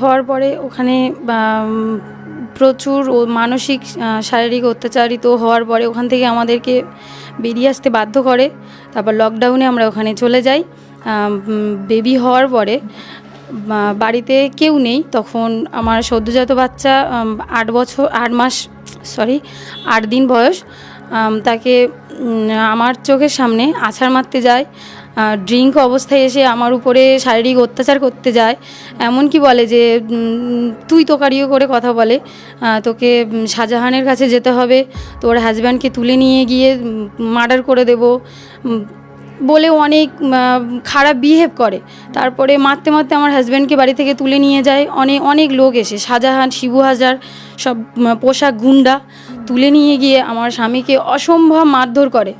হওয়ার পরে ওখানে প্রচুর মানসিক শারীরিক অত্যাচারিত হওয়ার পরে ওখান থেকে আমাদেরকে বেরিয়ে আসতে বাধ্য করে। তারপর লকডাউনে আমরা ওখানে চলে যাই। বেবি হওয়ার পরে বাড়িতে কেউ নেই, তখন আমার সদ্যোজাত বাচ্চা 8 দিন বয়স। তাকে আমার চোখের সামনে আছাড় মারতে যায়, ড্রিঙ্ক অবস্থায় এসে আমার উপরে শারীরিক অত্যাচার করতে যায়। এমনকি বলে যে তুই তোকারিও করে কথা বলে, তোকে শাহজাহানের কাছে যেতে হবে, তোর হাজব্যান্ডকে তুলে নিয়ে গিয়ে মার্ডার করে দেব বলে অনেক খারাপ বিহেভ করে। তারপরে মারতে মারতে আমার হাজব্যান্ডকে বাড়ি থেকে তুলে নিয়ে যায় অনেক লোক এসে, শাহজাহান, শিবু হাজার সব পোশাক গুন্ডা তুলে নিয়ে গিয়ে আমার স্বামীকে অসম্ভব মারধর করে।